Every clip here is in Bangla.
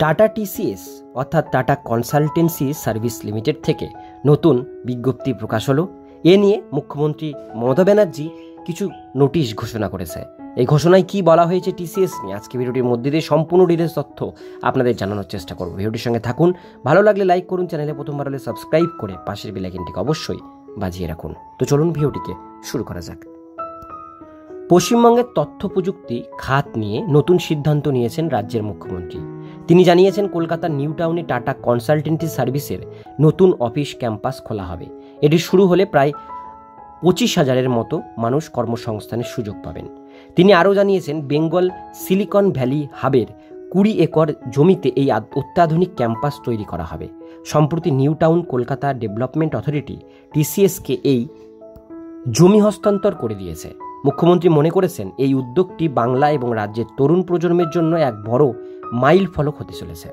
টাটা টিসিএস অর্থাৎ টাটা কনসালটেন্সি সার্ভিস লিমিটেড থেকে নতুন বিজ্ঞপ্তি প্রকাশ হলো। এ নিয়ে মুখ্যমন্ত্রী মমতা ব্যানার্জি কিছু নোটিশ ঘোষণা করেছে। এই ঘোষণায় কি বলা হয়েছে টিসিএস নিয়ে আজকে ভিডিওটির মধ্যে দিয়ে সম্পূর্ণ ডিটেইলস তথ্য আপনাদের জানানোর চেষ্টা করব। ভিডিওটির সঙ্গে থাকুন, ভালো লাগলে লাইক করুন, চ্যানেলে প্রথমবার হলে সাবস্ক্রাইব করে পাশের বেল আইকনটিকে অবশ্যই বাজিয়ে রাখুন। তো চলুন ভিডিওটিকে শুরু করা যাক। পশ্চিমবঙ্গের তথ্য প্রযুক্তি খাত নিয়ে নতুন সিদ্ধান্ত নিয়েছেন রাজ্যের মুখ্যমন্ত্রী। তিনি জানিয়েছেন কলকাতার নিউ টাউনে টাটা কনসালটেন্সি সার্ভিসের নতুন অফিস ক্যাম্পাস খোলা হবে। এটি শুরু হলে প্রায় 25,000-এর মতো মানুষ কর্মসংস্থানের সুযোগ পাবেন। তিনি আরও জানিয়েছেন বেঙ্গল সিলিকন ভ্যালি হাবের 20 একর জমিতে এই অত্যাধুনিক ক্যাম্পাস তৈরি করা হবে। সম্প্রতি New Town Kolkata Development Authority টিসিএসকে এই জমি হস্তান্তর করে দিয়েছে। মুখ্যমন্ত্রী মনে করেছেন এই উদ্যোগটি বাংলা এবং রাজ্যের তরুণ প্রজন্মের জন্য এক বড় মাইল ফলক হতে চলেছে।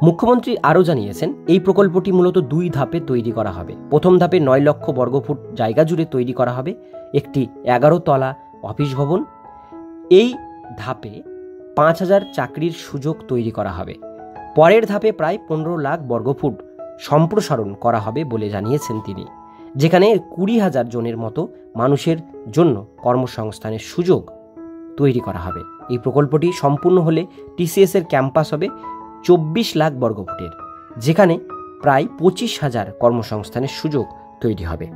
মুখ্যমন্ত্রী আরও জানিয়েছেন এই প্রকল্পটি মূলত 2 ধাপে তৈরি করা হবে। প্রথম ধাপে 9 লক্ষ বর্গফুট জায়গা জুড়ে তৈরি করা হবে একটি 11 তলা অফিস ভবন। এই ধাপে 5,000 চাকরির সুযোগ তৈরি করা হবে। পরের ধাপে প্রায় 15 লাখ বর্গফুট সম্প্রসারণ করা হবে বলে জানিয়েছেন তিনি, যেখানে 20,000 জনের মতো মানুষের জন্য কর্মসংস্থানের সুযোগ তৈরি করা হবে। এই প্রকল্পটি সম্পূর্ণ হলে টিসিএসের ক্যাম্পাস হবে 24 লাখ বর্গফুটের, যেখানে প্রায় 25,000 কর্মসংস্থানের সুযোগ তৈরি হবে।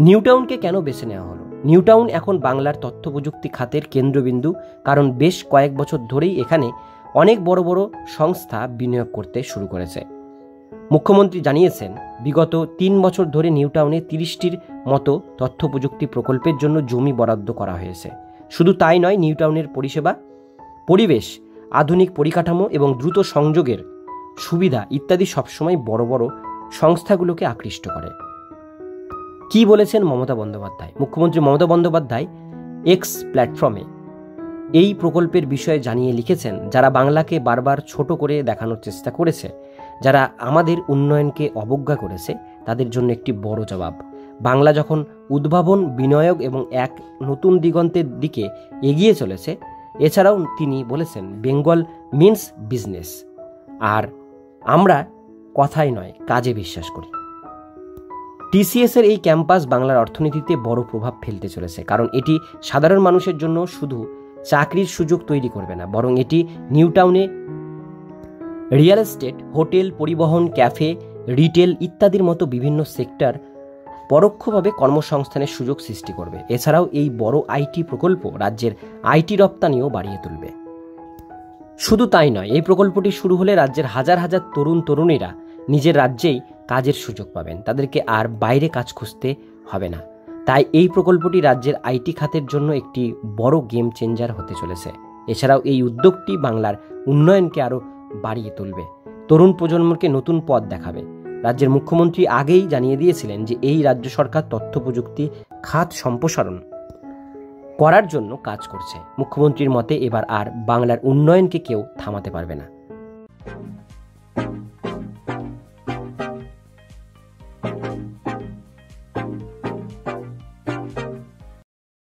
নিউ টাউনকে কেন বেছে নেওয়া হলো? নিউ টাউন এখন বাংলার তথ্য প্রযুক্তি খাতের কেন্দ্রবিন্দু, কারণ বেশ কয়েক বছর ধরেই এখানে অনেক বড় বড় সংস্থা বিনিয়োগ করতে শুরু করেছে। মুখ্যমন্ত্রী জানিয়েছেন বিগত 3 বছর ধরে নিউ টাউনে 30টির মতো তথ্য প্রযুক্তি প্রকল্পের জন্য জমি বরাদ্দ করা হয়েছে। শুধু তাই নয়, নিউ টাউনের পরিষেবা, পরিবেশ, আধুনিক পরিকাঠামো এবং দ্রুত সংযোগের সুবিধা ইত্যাদি সবসময় বড় বড় সংস্থাগুলোকে আকৃষ্ট করে। কি বলেছেন মমতা বন্দ্যোপাধ্যায়? মুখ্যমন্ত্রী মমতা বন্দ্যোপাধ্যায় এক্স প্ল্যাটফর্মে এই প্রকল্পের বিষয়ে জানিয়ে লিখেছেন, যারা বাংলাকে বারবার ছোট করে দেখানোর চেষ্টা করেছে, যারা আমাদের উন্নয়নকে অবজ্ঞা করেছে, তাদের জন্য একটি বড় জবাব। বাংলা যখন উদ্ভাবন, বিনিয়োগ এবং এক নতুন দিগন্তের দিকে এগিয়ে চলেছে। এছাড়াও তিনি বলেছেন বেঙ্গল মিন্স বিজনেস, আর আমরা কথাই নয় কাজে বিশ্বাস করি। টিসিএসের এই ক্যাম্পাস বাংলার অর্থনীতিতে বড় প্রভাব ফেলতে চলেছে, কারণ এটি সাধারণ মানুষের জন্য শুধু চাকরির সুযোগ তৈরি করবে না, বরং এটি নিউ টাউনে রিয়েল এস্টেট, হোটেল, পরিবহন, ক্যাফে, রিটেল ইত্যাদির মতো বিভিন্ন সেক্টর পরোক্ষভাবে কর্মসংস্থানের সুযোগ সৃষ্টি করবে। এছাড়াও এই বড় আইটি প্রকল্প রাজ্যের আইটি রপ্তানিও বাড়িয়ে তুলবে। শুধু তাই নয়, এই প্রকল্পটি শুরু হলে রাজ্যের হাজার হাজার তরুণ তরুণীরা নিজের রাজ্যেই কাজের সুযোগ পাবেন, তাদেরকে আর বাইরে কাজ খুঁজতে হবে না। তাই এই প্রকল্পটি রাজ্যের আইটি খাতের জন্য একটি বড় গেম চেঞ্জার হতে চলেছে। এছাড়াও এই উদ্যোগটি বাংলার উন্নয়নকে আরও বাড়িয়ে তুলবে, তরুণ প্রজন্মকে নতুন পথ দেখাবে। রাজ্যের মুখ্যমন্ত্রী আগেই জানিয়ে দিয়েছিলেন যে এই রাজ্য সরকার তথ্য প্রযুক্তি খাত সম্প্রসারণ করার জন্য কাজ করছে। মুখ্যমন্ত্রীর মতে এবার আর বাংলার উন্নয়নকে কেউ থামাতে পারবে না।